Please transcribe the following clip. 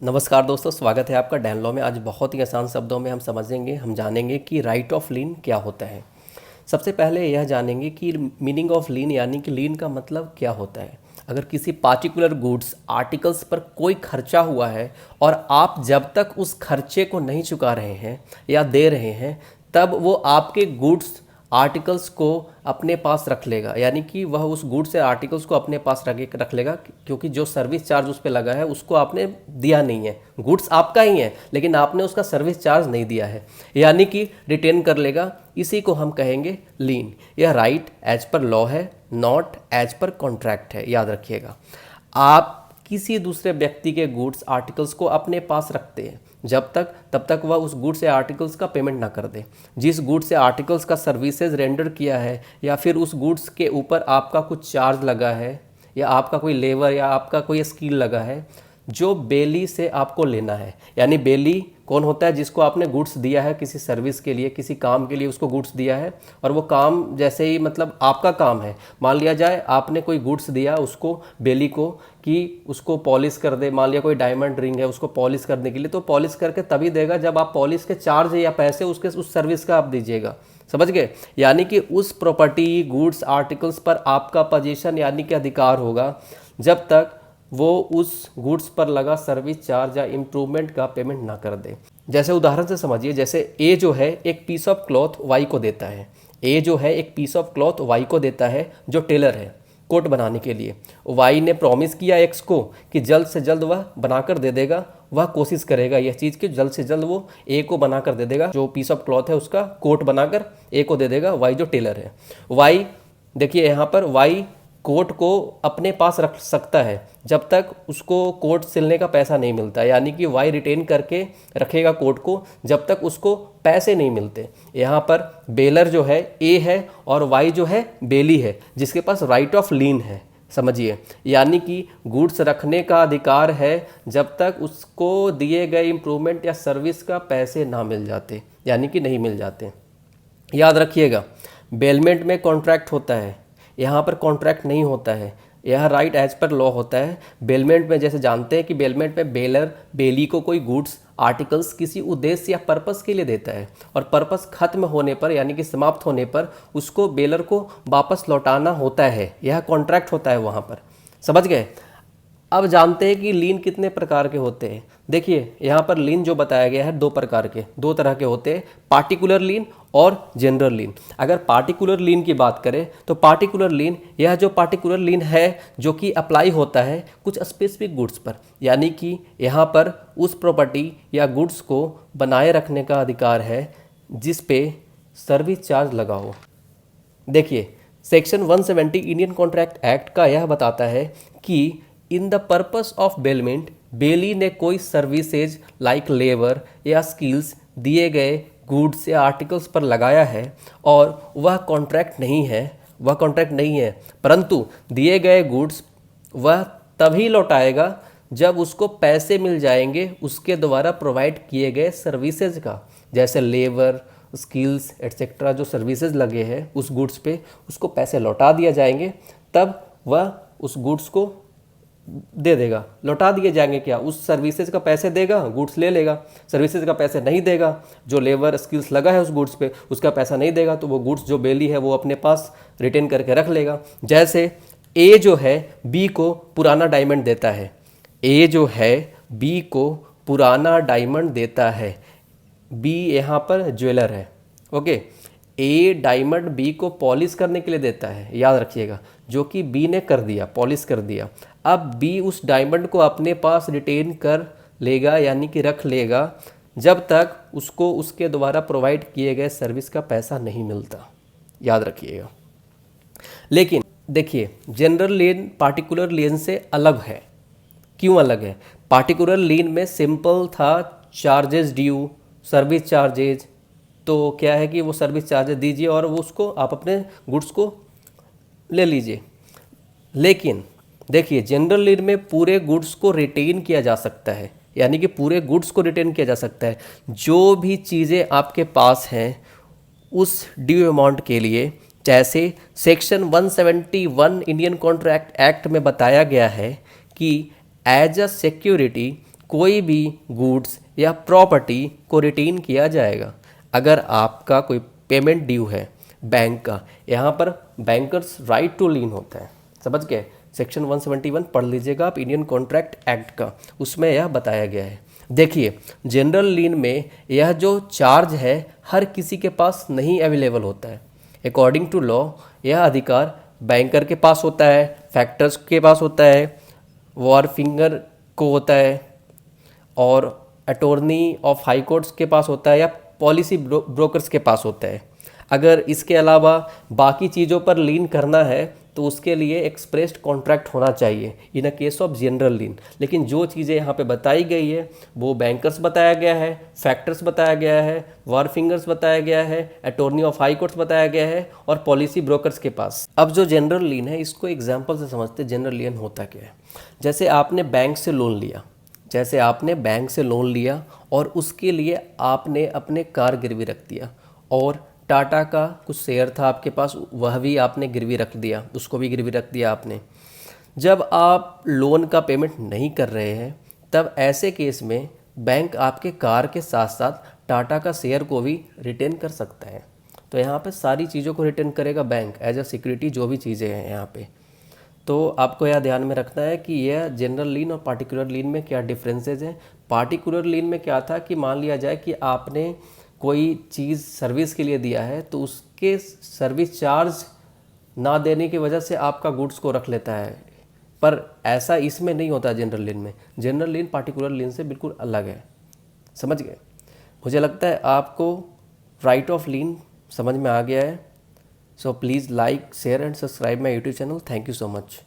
नमस्कार दोस्तों, स्वागत है आपका डैन लॉ में। आज बहुत ही आसान शब्दों में हम जानेंगे कि राइट ऑफ लीन क्या होता है। सबसे पहले यह जानेंगे कि मीनिंग ऑफ लीन यानी कि लीन का मतलब क्या होता है। अगर किसी पार्टिकुलर गुड्स आर्टिकल्स पर कोई खर्चा हुआ है और आप जब तक उस खर्चे को नहीं चुका रहे हैं या दे रहे हैं तब वो आपके गुड्स आर्टिकल्स को अपने पास रख लेगा, यानी कि वह उस गुड्स से आर्टिकल्स को अपने पास रख लेगा, क्योंकि जो सर्विस चार्ज उस पर लगा है उसको आपने दिया नहीं है। गुड्स आपका ही है लेकिन आपने उसका सर्विस चार्ज नहीं दिया है, यानी कि रिटेन कर लेगा। इसी को हम कहेंगे लीन। यह राइट एज पर लॉ है, नॉट एज पर कॉन्ट्रैक्ट है, याद रखिएगा। आप किसी दूसरे व्यक्ति के गुड्स आर्टिकल्स को अपने पास रखते हैं तब तक वह उस गुड्स या आर्टिकल्स का पेमेंट ना कर दे। जिस गुड्स या आर्टिकल्स का सर्विसेज रेंडर किया है या फिर उस गुड्स के ऊपर आपका कुछ चार्ज लगा है या आपका कोई लेबर या आपका कोई स्किल लगा है, जो बेली से आपको लेना है। यानी बेली कौन होता है? जिसको आपने गुड्स दिया है किसी सर्विस के लिए, किसी काम के लिए उसको गुड्स दिया है, और वो काम जैसे ही मतलब आपका काम है, मान लिया जाए आपने कोई गुड्स दिया उसको बेली को कि उसको पॉलिश कर दे। मान लिया कोई डायमंड रिंग है, उसको पॉलिश करने के लिए, तो पॉलिश करके तभी देगा जब आप पॉलिश के चार्ज या पैसे उसके उस सर्विस का आप दीजिएगा। समझ गए? यानी कि उस प्रॉपर्टी गुड्स आर्टिकल्स पर आपका पोजीशन यानी कि अधिकार होगा जब तक वो उस गुड्स पर लगा सर्विस चार्ज या इम्प्रूवमेंट का पेमेंट ना कर दे। जैसे उदाहरण से समझिए, जैसे ए जो है एक पीस ऑफ क्लॉथ वाई को देता है। ए जो है एक पीस ऑफ क्लॉथ वाई को देता है जो टेलर है कोट बनाने के लिए। वाई ने प्रॉमिस किया एक्स को कि जल्द से जल्द वह बनाकर दे देगा। वह कोशिश करेगा यह चीज़ कि जल्द से जल्द वो ए को बनाकर दे देगा, जो पीस ऑफ क्लॉथ है उसका कोट बनाकर ए को दे देगा, वाई जो टेलर है। वाई देखिए यहाँ पर वाई कोट को अपने पास रख सकता है जब तक उसको कोट सिलने का पैसा नहीं मिलता, यानी कि वाई रिटेन करके रखेगा कोट को जब तक उसको पैसे नहीं मिलते। यहाँ पर बेलर जो है ए है और वाई जो है बेली है, जिसके पास राइट ऑफ लीन है। समझिए, यानी कि गुड्स रखने का अधिकार है जब तक उसको दिए गए इम्प्रूवमेंट या सर्विस का पैसे ना मिल जाते, यानी कि नहीं मिल जाते। याद रखिएगा, बेलमेंट में कॉन्ट्रैक्ट होता है, यहाँ पर कॉन्ट्रैक्ट नहीं होता है, यह राइट एज पर लॉ होता है। बेलमेंट में जैसे जानते हैं कि बेलमेंट में बेलर बेली को कोई गुड्स आर्टिकल्स किसी उद्देश्य या पर्पस के लिए देता है, और पर्पस खत्म होने पर यानी कि समाप्त होने पर उसको बेलर को वापस लौटाना होता है। यह कॉन्ट्रैक्ट होता है वहाँ पर। समझ गए? अब जानते हैं कि लीन कितने प्रकार के होते हैं। देखिए यहाँ पर लीन जो बताया गया है दो तरह के होते हैं, पार्टिकुलर लीन और जनरल लीन। अगर पार्टिकुलर लीन की बात करें तो पार्टिकुलर लीन यह जो पार्टिकुलर लीन है जो कि अप्लाई होता है कुछ स्पेसिफिक गुड्स पर, यानी कि यहाँ पर उस प्रॉपर्टी या गुड्स को बनाए रखने का अधिकार है जिस पे सर्विस चार्ज लगा हो। देखिए सेक्शन 170 इंडियन कॉन्ट्रैक्ट एक्ट का यह बताता है कि in the purpose of bailment bailee ने कोई सर्विसेज लाइक लेबर या स्किल्स दिए गए गुड्स या आर्टिकल्स पर लगाया है और वह कॉन्ट्रैक्ट नहीं है, परंतु दिए गए गुड्स वह तभी लौटाएगा जब उसको पैसे मिल जाएंगे उसके द्वारा प्रोवाइड किए गए सर्विसेज का। जैसे लेबर स्किल्स एटसेट्रा जो सर्विसेज लगे हैं उस गुड्स पे उसको पैसे लौटा दिया जाएंगे, तब वह उस गुड्स को दे देगा। लौटा दिए जाएंगे क्या? उस सर्विसेज का पैसे देगा, गुड्स ले लेगा। सर्विसेज का पैसे नहीं देगा, जो लेबर स्किल्स लगा है उस गुड्स पे उसका पैसा नहीं देगा, तो वो गुड्स जो बेली है वो अपने पास रिटेन करके रख लेगा। जैसे ए जो है बी को पुराना डायमंड देता है, ए जो है बी को पुराना डायमंड देता है। बी यहाँ पर ज्वेलर है, ओके। ए डायमंड बी को पॉलिश करने के लिए देता है, याद रखिएगा, जो कि बी ने कर दिया, पॉलिश कर दिया। अब बी उस डायमंड को अपने पास रिटेन कर लेगा, यानी कि रख लेगा जब तक उसको उसके द्वारा प्रोवाइड किए गए सर्विस का पैसा नहीं मिलता। याद रखिएगा। लेकिन देखिए जनरल लीन पार्टिकुलर लीन से अलग है। क्यों अलग है? पार्टिकुलर लीन में सिंपल था चार्जेस ड्यू, सर्विस चार्जेज, तो क्या है कि वो सर्विस चार्जेस दीजिए और वो उसको आप अपने गुड्स को ले लीजिए। लेकिन देखिए जनरल लीन में पूरे गुड्स को रिटेन किया जा सकता है, यानी कि पूरे गुड्स को रिटेन किया जा सकता है। जो भी चीज़ें आपके पास हैं उस ड्यू अमाउंट के लिए, जैसे सेक्शन 171 इंडियन कॉन्ट्रैक्ट एक्ट में बताया गया है कि एज अ सिक्योरिटी कोई भी गुड्स या प्रॉपर्टी को रिटेन किया जाएगा। अगर आपका कोई पेमेंट ड्यू है बैंक का, यहाँ पर बैंकर्स राइट टू लीन होता है। समझ गए? सेक्शन 171 पढ़ लीजिएगा आप इंडियन कॉन्ट्रैक्ट एक्ट का, उसमें यह बताया गया है। देखिए, जनरल लीन में यह जो चार्ज है हर किसी के पास नहीं अवेलेबल होता है। अकॉर्डिंग टू लॉ यह अधिकार बैंकर के पास होता है, फैक्टर्स के पास होता है, वॉर फिंगर को होता है, और अटॉर्नी ऑफ हाई कोर्ट्स के पास होता है, या पॉलिसी ब्रोकर्स के पास होता है। अगर इसके अलावा बाकी चीज़ों पर लीन करना है तो उसके लिए एक्सप्रेस्ड कॉन्ट्रैक्ट होना चाहिए इन अ केस ऑफ जनरल लीन। लेकिन जो चीज़ें यहाँ पे बताई गई है वो बैंकर्स बताया गया है, फैक्टर्स बताया गया है, वॉर फिंगर्स बताया गया है, अटॉर्नी ऑफ हाई कोर्ट्स बताया गया है, और पॉलिसी ब्रोकर्स के पास। अब जो जनरल लीन है इसको एग्जाम्पल से समझते, जनरल लीन होता क्या है। जैसे आपने बैंक से लोन लिया, और उसके लिए आपने अपने कार गिरवी रख दिया, और टाटा का कुछ शेयर था आपके पास, वह भी आपने गिरवी रख दिया, उसको भी गिरवी रख दिया आपने। जब आप लोन का पेमेंट नहीं कर रहे हैं तब ऐसे केस में बैंक आपके कार के साथ साथ टाटा का शेयर को भी रिटेन कर सकता है। तो यहाँ पे सारी चीज़ों को रिटेन करेगा बैंक एज अ सिक्योरिटी, जो भी चीज़ें हैं यहाँ पे। तो आपको यह ध्यान में रखना है कि यह जनरल लीन और पार्टिकुलर लीन में क्या डिफरेंसेस हैं। पार्टिकुलर लीन में क्या था कि मान लिया जाए कि आपने कोई चीज़ सर्विस के लिए दिया है तो उसके सर्विस चार्ज ना देने की वजह से आपका गुड्स को रख लेता है, पर ऐसा इसमें नहीं होता जनरल लीन में। जनरल लीन पार्टिकुलर लीन से बिल्कुल अलग है। समझ गए? मुझे लगता है आपको राइट ऑफ लीन समझ में आ गया है। So please like, share and subscribe my YouTube channel. Thank you so much.